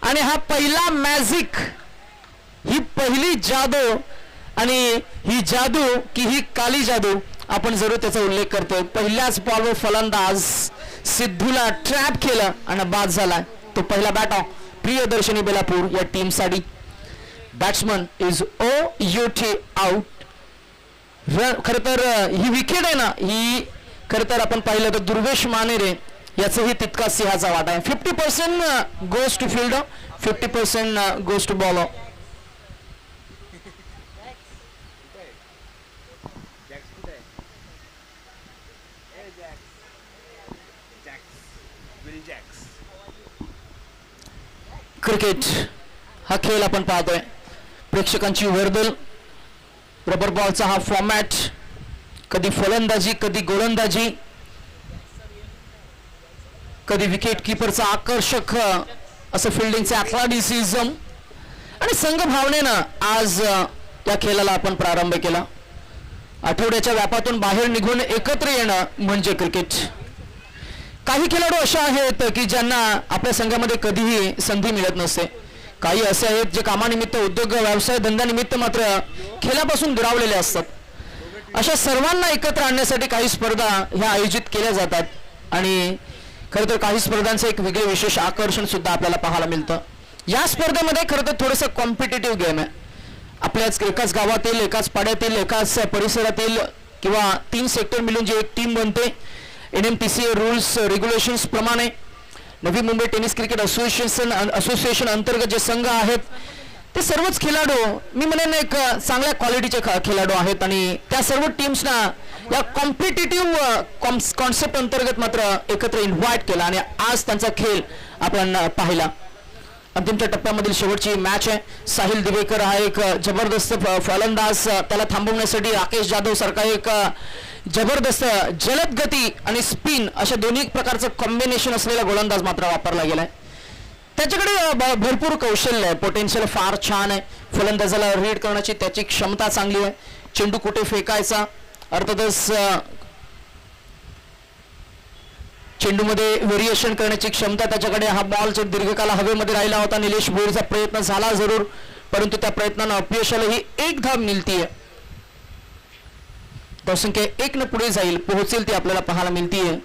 A: आणि हा पहिला मॅजिक, ही पहिली जादू, आणि ही जादू की ही काली जादू आपण जरूर त्याचा उल्लेख करतोय. पहिल्याच बॉलवर फलंदाज सिद्धूला ट्रॅप केलं आणि बाद झाला. तो पहिला बॅट ऑफ प्रियदर्शनी बेलापूर या टीमसाठी. Batsman is OUT out. खर तर ही विकेट आहे ना, ही खर तर आपण पाहिलं तर दुर्वेश मानेरे याचंही तितकाच सिंहाचा वाटा आहे. 50% goes to field, 50% goes to bowler. Cricket हा खेळ आपण पाहतोय, प्रेक्षकांची वर्दळ. रबर बॉलचा हा फॉर्मॅट, कधी फलंदाजी, कधी गोलंदाजी, कधी विकेट किपरचा आकर्षक असं फिल्डिंगचे ॲथलेटिसिझम आणि संघ भावनेनं आज या खेळाला आपण प्रारंभ केला. आठवड्याच्या व्यापातून बाहेर निघून एकत्र येणं म्हणजे क्रिकेट. काही खेळाडू अशा आहेत की ज्यांना आपल्या संघामध्ये कधीही संधी मिळत नसते. काही असे आहेत जे कामानिमित्त, उद्योग व्यवसाय धंद्यानिमित्त मात्र खेळापासून दुरावलेले असतात. अशा सर्वांना एकत्र आणण्यासाठी काही स्पर्धा ह्या आयोजित केल्या जातात आणि खरं तर काही स्पर्धांचं एक वेगळे विशेष आकर्षण सुद्धा आपल्याला पाहायला मिळतं. या स्पर्धेमध्ये खरं तर थोडंसं कॉम्पिटेटिव्ह गेम आहे. आपल्याच एकाच गावातील, एकाच पाड्यातील, एकाच परिसरातील किंवा 3 सेक्टर मिळून जी एक टीम बनते, NMTCA रूल्स रेग्युलेशन्स प्रमाणे Navi Mumbai tennis cricket association अंतर्गत जे संघ आहेत ते सर्वच खेळाडू मी म्हणेन एक चांगल्या क्वालिटीचे खेळाडू आहेत आणि त्या सर्व टीम्सना या कॉम्पिटिटिव्ह कॉन्सेप्ट अंतर्गत मात्र एकत्र इन्व्हाइट केला आणि आज त्यांचा खेळ आपण पाहिला. अंतिमच्या टप्प्यामधील शेवटची मॅच आहे. साहिल दिवेकर हा एक जबरदस्त फलंदाज, त्याला थांबवण्यासाठी राकेश जाधव सारखा एक जबरदस्त जलद गती आणि स्पिन अशा दोन्ही प्रकारचं कॉम्बिनेशन असलेला गोलंदाज मात्र वापरला गेलाय. त्याच्याकडे भरपूर कौशल्य आहे, पोटेन्शियल फार छान आहे. फलंदाजाला रीड करण्याची त्याची क्षमता चांगली आहे. चेंडू कुठे फेकायचा, अर्थातच चेंडूमध्ये व्हेरिएशन करण्याची क्षमता त्याच्याकडे. हा बॉल जो दीर्घकाळ हवेमध्ये राहिला होता, निलेश भोईरचा प्रयत्न झाला जरूर, परंतु त्या प्रयत्नानं अपयशाला ही एक धाव मिळतीये. धावसंख्या 1 न पुढे जाईल, पोहोचेल ती आपल्याला पाहायला मिळतीये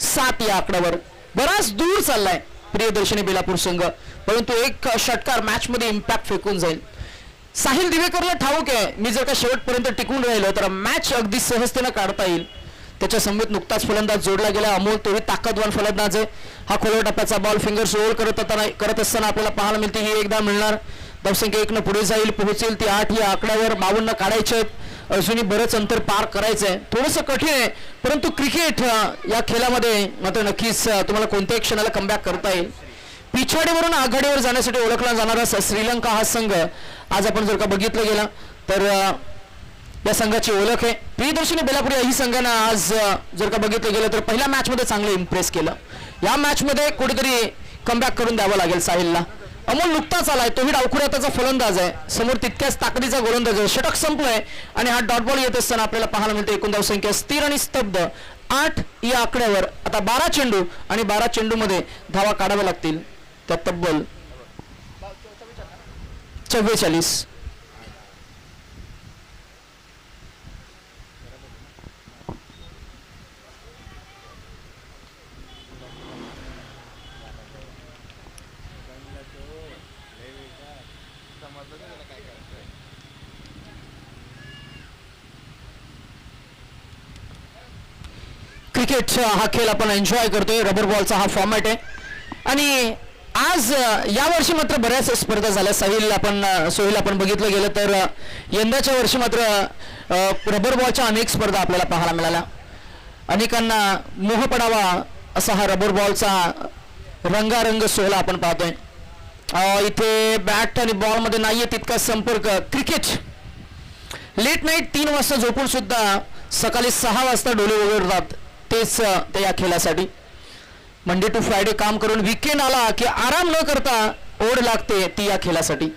A: 7 या आकड्यावर. बराच दूर चाललाय प्रियदर्शनी बेलापूर संघ, परंतु एक षटकार मॅच मध्ये इम्पॅक्ट फेकून जाईल. साहिल दिवेकरला ठाऊक आहे, मी जर का शेवटपर्यंत टिकून राहिलो तर मॅच अगदी सहजतेनं काढता येईल. त्याच्या समवेत नुकताच फलंदाज जोडला गेला अमोल, तोही ताकदवान फलंदाज आहे. हा खोलवर टप्प्याचा बॉल फिंगर्स रोल करत असताना आपल्याला पाहायला मिळते ही एकदा मिळणार. धावसंख्या 1 न पुढे जाईल, पोहोचेल ती 8 या आकड्यावर. 52 काढायचे आहेत, अजूनही बरंच अंतर पार करायचंय. थोडंसं कठीण आहे, परंतु क्रिकेट या खेळामध्ये मात्र नक्कीच तुम्हाला कोणत्याही क्षणाला कमबॅक करता येईल. पिछाडीवरून आघाडीवर जाण्यासाठी ओळखला जाणारा श्रीलंका हा संघ आज आपण जर का बघितलं गेला तर या संघाची ओळख आहे. प्रियदर्शनी बेलापुरी ही संघानं आज जर का बघितलं गेलं तर पहिल्या मॅच मध्ये चांगलं इम्प्रेस केलं. या मॅच मध्ये कुठेतरी कमबॅक करून द्यावं लागेल साहिलला. अमोल नुकताच आलाय, तोही डावखुऱ्याचा फलंदाज आहे, समोर तितक्याच ताकदीचा गोलंदाज आहे. षटक संपलंय आणि हा डॉट बॉल येत असताना आपल्याला पाहायला मिळते एकूण धावसंख्या स्थिर आणि स्तब्ध 8 या आकड्यावर. आता 12 चेंडू आणि 12 चेंडू मध्ये धावा काढाव्या लागतील, त्या तब्बल 44. क्रिकेट हा खेळ आपण एन्जॉय करतोय. रबर बॉलचा हा फॉर्मॅट आहे आणि आज यावर्षी मात्र बऱ्याच स्पर्धा झाल्या. सोहेल आपण बघितलं गेलं तर यंदाच्या वर्षी मात्र रबर बॉलच्या अनेक स्पर्धा आपल्याला पाहायला मिळाल्या. अनेकांना मोह पडावा असा हा रबर बॉलचा रंगारंग सोहळा आपण पाहतोय. इथे बॅट आणि बॉल मध्ये नाहीये तितका संपर्क. क्रिकेट लेट नाईट 3 वाजता झोपून सुद्धा सकाळी 6 वाजता डोळे उघडतात, तेच त्या या खेळासाठी. मंडे टू फ्रायडे काम करून वीकेंड आला की आराम न करता ओढ लागते ती या खेळासाठी.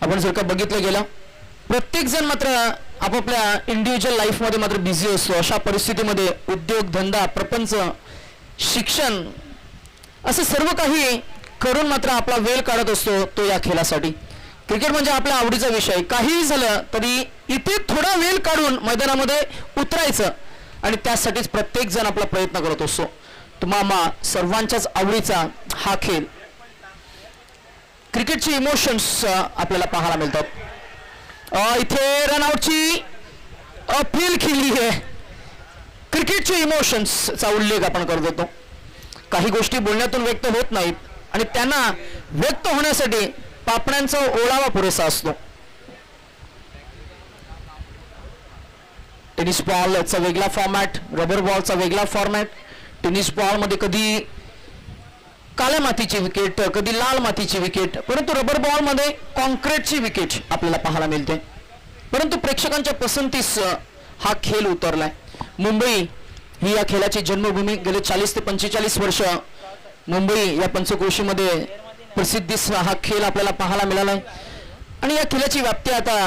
A: आपण जर का बघितलं गेलं प्रत्येक जण मात्र आपापल्या इंडिव्हिज्युअल लाईफ मध्ये मात्र बिझी असतो. अशा परिस्थितीमध्ये उद्योग धंदा प्रपंच शिक्षण असं सर्व काही करून मात्र आपला वेळ काढत असतो तो या खेळासाठी. क्रिकेट म्हणजे आपल्या आवडीचा विषय. काहीही झालं तरी इथे थोडा वेळ काढून मैदानामध्ये उतरायचं आणि त्यासाठीच प्रत्येक जण आपला प्रयत्न करत असतो. तुम्हाला सर्वांच्याच आवडीचा हा खेळ. क्रिकेटचे इमोशन्स आपल्याला पाहायला मिळतात. इथे रनआउटची अपील केली आहे. क्रिकेटचे इमोशन्सचा उल्लेख आपण करत होतो. काही गोष्टी बोलण्यातून व्यक्त होत नाहीत आणि त्यांना व्यक्त होण्यासाठी पापण्यांचा ओलावा पुरेसा असतो. टेनिस बॉलचा वेगळा फॉर्मॅट, रबर बॉलचा वेगळा फॉर्मॅट. टेनिस बॉल मध्ये कधी काळ्या मातीची विकेट, कधी लाल मातीची विकेट, परंतु रबर बॉल मध्ये कॉन्क्रीटची विकेट आपल्याला पाहायला मिळते. परंतु प्रेक्षकांच्या पसंतीस हा खेळ उतरलाय. मुंबई ही या खेळाची जन्मभूमी. गेले 40 ते 45 वर्ष मुंबई या पंचक्रोशीमध्ये प्रसिद्धीस हा खेळ आपल्याला पाहायला मिळाला आणि या खेळाची व्याप्ती आता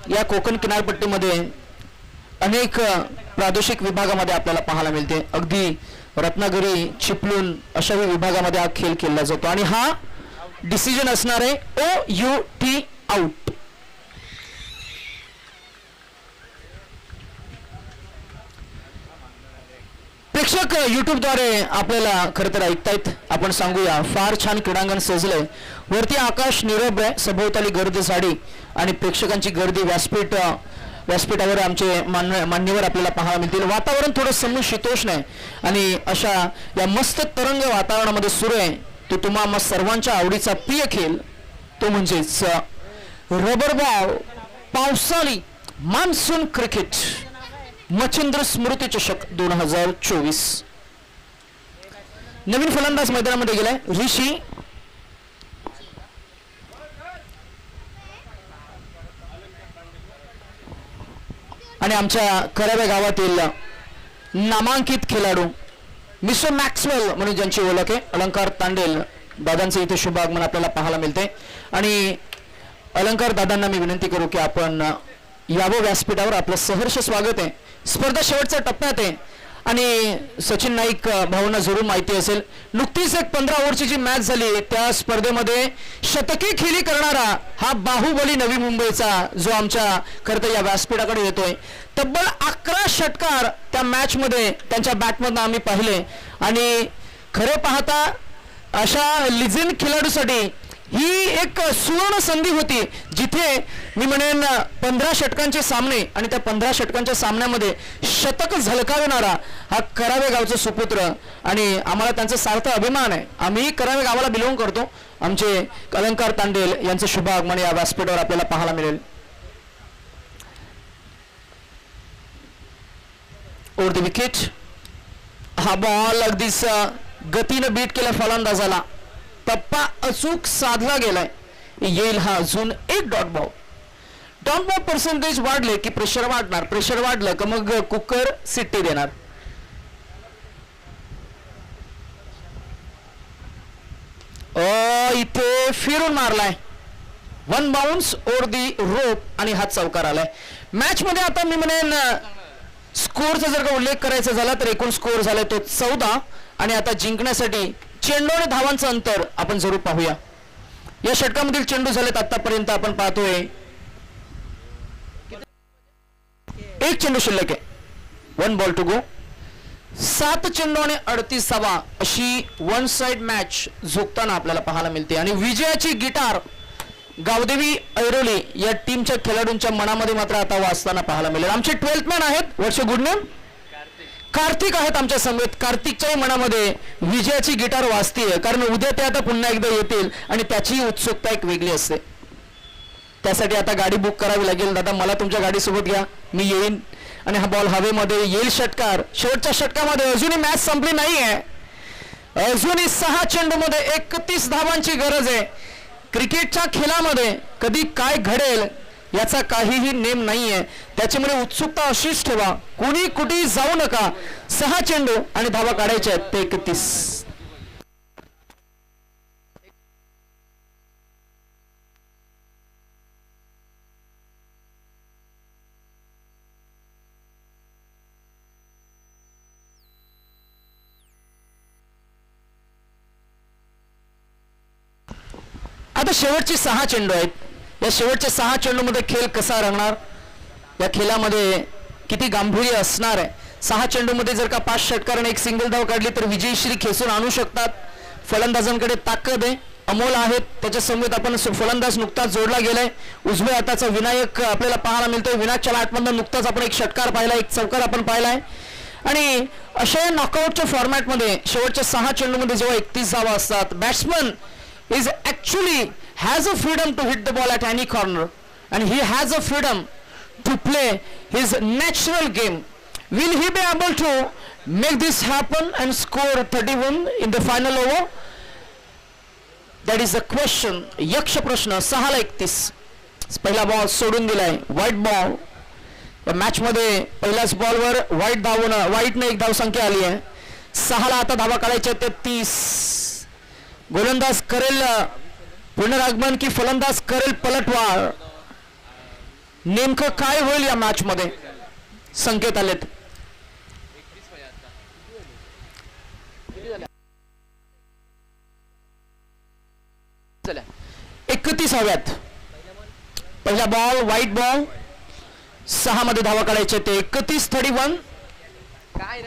A: या कोकण किनारपट्टीमध्ये अनेक प्रादेशिक विभागामध्ये आपल्याला पाहायला मिळते. अगदी रत्नागिरी, चिपळूण अशा विभागामध्ये हा खेळ खेळला जातो आणि हा डिसिजन असणार आहे OUT आउट. प्रेक्षक युट्यूबद्वारे आपल्याला खरं तर ऐकतायत. आपण सांगूया फार छान क्रीडांगण सजलंय. वरती आकाश निरभ्र आहे, सभोवताली गर्दी झाडी आणि प्रेक्षकांची गर्दी. व्यासपीठावर आमचे मान्यवर आपल्याला पाहायला मिळतील. वातावरण थोडं समशीतोष्ण आहे आणि अशा या मस्त तरंग वातावरणामध्ये सुरू आहे तो तुम्हा सर्वांच्या आवडीचा प्रिय खेळ, तो म्हणजेच रबर बॉल पावसाळी मान्सून क्रिकेट मच्छिंद्र स्मृती चषक 2024. नवीन फलंदाज मैदानामध्ये गेलाय ऋषी. आणि आमच्या कराव्या गावातील नामांकित खेळाडू मिस्टर मॅक्सवेल म्हणून ज्यांची ओळख आहे अलंकार तांडेल दादांचं इथे शुभ आगमन आपल्याला पाहायला मिळते. आणि अलंकार दादांना मी विनंती करू की आपण यावं व्यासपीठावर. आपलं सहर्ष स्वागत आहे. स्पर्धा शेवटच्या टप्प्यात आहे आणि सचिन नाईक भाऊंना जरूर माहिती असेल, नुकतीच एक 15 ओव्हरची जी मॅच झाली त्या स्पर्धेमध्ये शतकी खेळी करणारा हा बाहुबली नवी मुंबईचा जो आमच्या खरं तर या व्यासपीठाकडे येतोय. तब्बल 11 षटकार त्या मॅच मध्ये त्यांच्या बॅटमधून आम्ही पाहिले आणि खरं पाहता अशा लिजेंड खेळाडूसाठी ही एक सुवर्ण संधी होती जिथे मी म्हणेन 15 षटकांचे सामने आणि त्या 15 षटकांच्या सामन्यामध्ये शतक झलकावणारा हा करावे गावचा सुपुत्र आणि आम्हाला त्यांचा सार्थ अभिमान आहे. आम्ही करावे गावाला बिलॉंग करतो. आमचे अलंकार तांडेल यांचं शुभ आगमन या व्यासपीठावर आपल्याला पाहायला मिळेल. Over the wicket. हा बॉल अगदीच गतीनं बीट केलं फलंदाजाला, टप्पा अचूक साधला गेलाय. येईल हा अजून एक डॉट बॉल पर्सेंटेज वाढले की प्रेशर वाढणार, प्रेशर वाढलं की मग कुकर सिट्टी देणार. इथे फिरून मारलाय, वन बाउन्स ओर दी रोप आणि हा चौकार आलाय. मॅच मध्ये आता मी म्हणेन स्कोअरचा जर का उल्लेख करायचा झाला तर एकूण स्कोअर झालाय तो 14 आणि आता जिंकण्यासाठी चेंडू आणि धावांचं अंतर आपण जरूर पाहूया. या षटकामधील चेंडू झालेत आतापर्यंत आपण पाहतोय एक चेंडू शिल्लक आहे, 1 बॉल टू गो. 7 चेंडू आणि 38 धावा अशी वन साइड मॅच झोकताना आपल्याला पाहायला मिळते आणि विजयाची गिटार गावदेवी ऐरोली या टीमच्या खेळाडूंच्या मनामध्ये मात्र आता वाजताना पाहायला मिळेल. आमचे 12th मॅन आहेत, वर्ष गुड नेम कार्तिक आहेत आमच्या समेत. कार्तिकच्याही मनामध्ये विजयाची गिटार वाजतीये, कारण उद्या ते आता पुन्हा एकदा येतील आणि त्याची उत्सुकता एक वेगळी असते. त्यासाठी आता गाडी बुक करावी लागेल. दादा मला तुमच्या गाडीसोबत घ्या, मी येईन आणि हा बॉल हवेमध्ये येईल. षटकार, शेवटच्या षटकामध्ये अजूनही मॅच संपली नाहीये, अजूनही 6 चेंडूमध्ये 31 धावांची गरज आहे. क्रिकेटच्या खेळामध्ये कधी काय घडेल याचा काहीही नेम नाहीये, त्याच्यामुळे उत्सुकता अशीच ठेवा, कोणी कुठेही जाऊ नका. 6 चेंडू आणि धावा काढायच्या आहेत ते 31. आता शेवटचे 6 चेंडू आहेत. या शेवटच्या 6 चेंडूमध्ये खेळ कसा रंगणार, या खेळामध्ये किती गांभीर्य असणार आहे. 6 चेंडूमध्ये जर का 5 षटकार आणि 1 सिंगल धाव काढली तर विजयश्री खेचून आणू शकतात. फलंदाजांकडे ताकद आहे, अमोल आहेत. त्याच्या समवेत आपण फलंदाज नुकताच जोडला गेलाय. उजव्या हाताचा विनायक आपल्याला पाहायला मिळतोय. विनायकच्या बॅटमधून नुकताच आपण 1 षटकार पाहिला, 1 चौकार आपण पाहिलाय. आणि अशा नॉकआउटच्या फॉर्मॅटमध्ये शेवटच्या 6 चेंडूमध्ये जेव्हा 31 धावा असतात, batsman is actually has a freedom to hit the ball at any corner and he has a freedom to play his natural game. Will he be able to make this happen and score 31 in the final over? That is the question. यक्ष प्रश्न. 6 ला 31. पहिला ball सोडून दिलाय, white ball. या match मध्ये पहिल्याच बॉलवर व्हाईटने 1 धावसंख्या आली आहे. 6 ला आता धावा काढायच्या 33. गोलंदाज करेल पुनरागमन की फलंदाज करेल पलटवार, नेमकं काय होईल या मॅच मध्ये, संकेत आलेत. चला 31 हव्यात. पहिला बॉल व्हाईट बॉल, 6 मध्ये धावा काढायचे ते 31 31. काय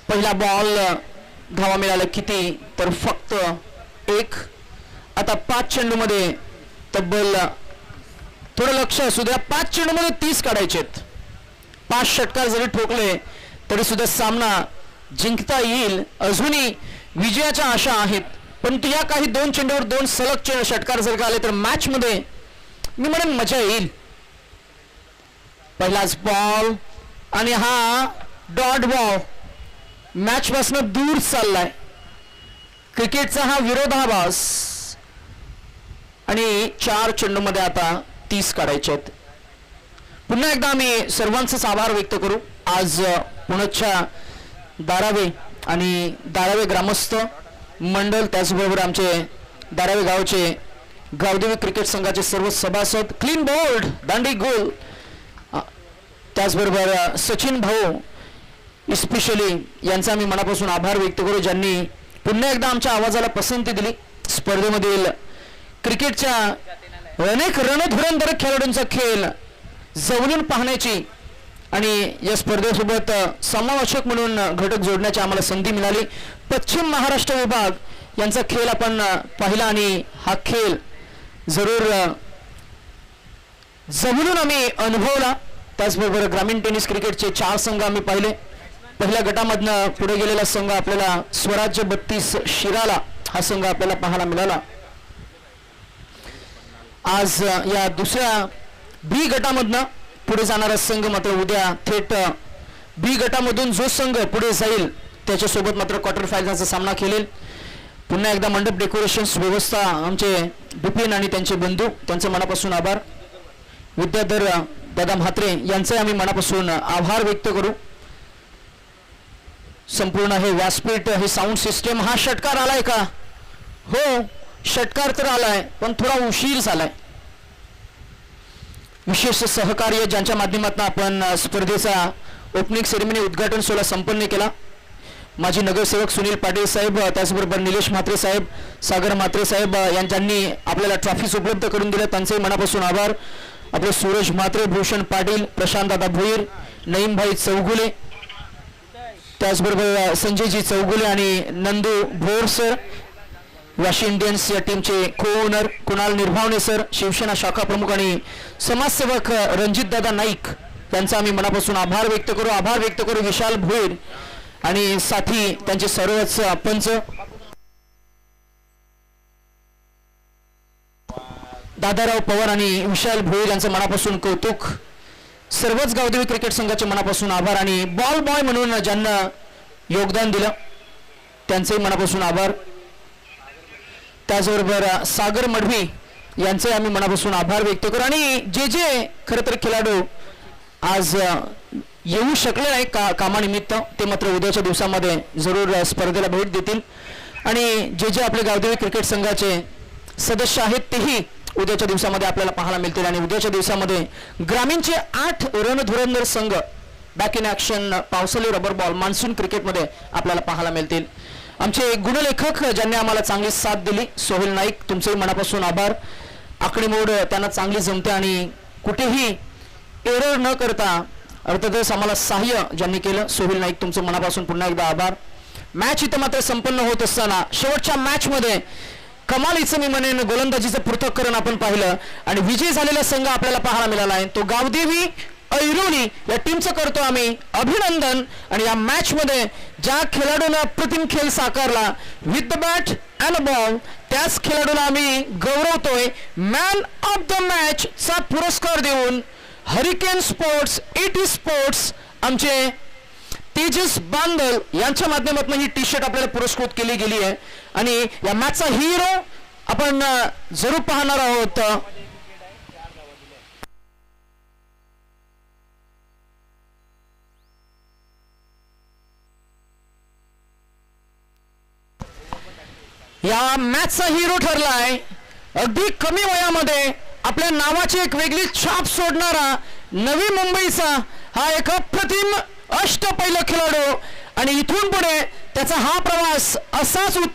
A: पहिला बॉल धावा मिळाला किती, तर फक्त 1. आता 5 चेंडू मध्ये तब्बल, थोडं लक्ष असू द्या, 5 चेंडू मध्ये 30 काढायचेत. 5 षटकार जरी ठोकले तरी सुद्धा सामना जिंकता येईल. अजूनही विजयाच्या आशा आहेत, परंतु या काही 2 चेंडूवर 2 सलग षटकार जर का आले तर मॅच मध्ये मी म्हणेन मजा येईल. पहिलाच बॉल आणि हा डॉट बॉल मॅच पासून दूर चाललाय. क्रिकेटचा हा विरोधाभास आणि 4 चेंडू मध्ये आता 30 काढायचे आहेत. पुन्हा एकदा आम्ही सर्वांचेच आभार व्यक्त करू. आज पुण्याच्या दारावे आणि दारावे ग्रामस्थ मंडळ, त्याचबरोबर आमचे दारावे गावचे गावदेवी क्रिकेट संघाचे सर्व सभासद, क्लीन बोल्ड दांडी गोल, त्याचबरोबर सचिन भाऊ इस्पेशली यांचा मी मनापासून आभार व्यक्त करू, ज्यांनी पुन्हा एकदा आमच्या आवाजाला पसंती दिली. स्पर्धेमधील क्रिकेटच्या अनेक रणधुरंधर खेळाडूंचा खेळ जवळून पाहण्याची आणि या स्पर्धेसोबत समावेशक म्हणून घटक जोडण्याची आम्हाला संधी मिळाली. पश्चिम महाराष्ट्र विभाग यांचा खेळ आपण पाहिला आणि हा खेळ जरूर जवळून आम्ही अनुभवला. त्याचबरोबर ग्रामीण टेनिस क्रिकेटचे 4 संघ आम्ही पाहिले. पहिल्या गटामधनं पुढे गेलेला संघ आपल्याला स्वराज्य 32 शिराला हा संघ आपल्याला पाहायला मिळाला. आज या दुसऱ्या बी गटामधनं पुढे जाणारा संघ मात्र उद्या थेट बी गटामधून जो संघ पुढे जाईल त्याच्यासोबत मात्र क्वार्टर फायनलचा सामना खेळेल. पुन्हा एकदा मंडप डेकोरेशन्स व्यवस्था आमचे बिपिन आणि त्यांचे बंधू त्यांचे मनापासून आभार. विद्याधर दादा म्हात्रे यांचे आम्ही मनापासून आभार व्यक्त करू. संपूर्ण हे व्यासपीठ हे साऊंड सिस्टम हा षटकार आलाय का? हो, षटकार तर आलाय पण थोडा उशीर झालाय. विशेष सहकार्य ज्यांच्या माध्यमातून आपण स्पर्धेचा ओपनिंग सेरेमनी उद्घाटन सोहळा संपन्न केला. माजी नगरसेवक सुनील पाटील साहेब, त्याचबरोबर निलेश म्हात्रे साहेब, सागर म्हात्रे साहेब यांनी आपल्याला ट्रॉफीज उपलब्ध करून दिल्या, त्यांचे मनापासून आभार. आपले सूरज म्हात्रे, भूषण पाटील, प्रशांत दादा भोईर, नईमभाई चौगुले, त्याचबरोबर संजयजी चौगुले आणि नंदू भोर सर, वाशी इंडियन्स या टीमचे को ओनर कुणाल निर्भावणे सर, शिवसेना शाखा प्रमुख आणि समाजसेवक रणजित दादा नाईक यांचा आम्ही मनापासून आभार व्यक्त करू. विशाल भोईर आणि साथी त्यांचे सर्वच पंच दादाराव पवार आणि विशाल भोईर यांचं मनापासून कौतुक. सर्वच गावदेवी क्रिकेट संघाचे मनापासून आभार आणि बॉल बॉय म्हणून ज्यांना योगदान दिलं त्यांचे मनापासून आभार. त्याचबरोबर सागर मडवी यांचे आम्ही मनापासून आभार व्यक्त करू. आणि जे खरं तर खेळाडू आज येऊ शकले नाही कामानिमित्त ते मात्र उद्याच्या दिवसामध्ये जरूर स्पर्धेला भेट देतील. आणि जे आपले गावदेवी क्रिकेट संघाचे सदस्य आहेत तेही उद्याच्या दिवसामध्ये आपल्याला पाहायला मिळतील. आणि उद्याच्या दिवसामध्ये ग्रामीणचे 8 रणधुरंधर संघ बॅक इन ॲक्शन पावसाळी रबर बॉल मान्सून क्रिकेटमध्ये आपल्याला पाहायला मिळतील. आमचे गुणलेखक ज्यांनी आम्हाला चांगली साथ दिली, सोहेल नाईक, तुमचेही मनापासून आभार. आकडेमोड त्यांना चांगली जमते आणि कुठेही एरर न करता अर्थातच आम्हाला सहाय्य ज्यांनी केलं, सोहेल नाईक, तुमचं मनापासून पुन्हा एकदा आभार. मॅच इथं मात्र संपन्न होत असताना शेवटच्या मॅचमध्ये कमालीचं मी म्हणेन गोलंदाजीचं पृथक्करण आपण पाहिलं आणि विजयी झालेला संघ आपल्याला पाहायला मिळाला आहे. तो गावदेवी ऐरोली या टीमचं करतो आम्ही अभिनंदन. आणि या मॅच मध्ये ज्या खेळाडूला अप्रतिम खेळ साकारला with the bat and ball त्याच खेळाडूला आम्ही गौरवतोय. मॅन ऑफ द मॅच चा पुरस्कार देऊन हरिकेन स्पोर्ट्स, एटी स्पोर्ट्स, आमचे तेजस बांदल यांच्या माध्यमातून ही टी शर्ट आपल्याला पुरस्कृत केली गेली आहे. आणि या मॅचचा हिरो आपण जरूर पाहणार आहोत. या मॅचचा हिरो ठरलाय अगदी कमी वयामध्ये आपल्या नावाची एक वेगळी छाप सोडणारा नवी मुंबईचा हा एक अप्रतिम अष्टपैलू खेळाडू. आणि इथून पुढे त्याचा हा प्रवास असाच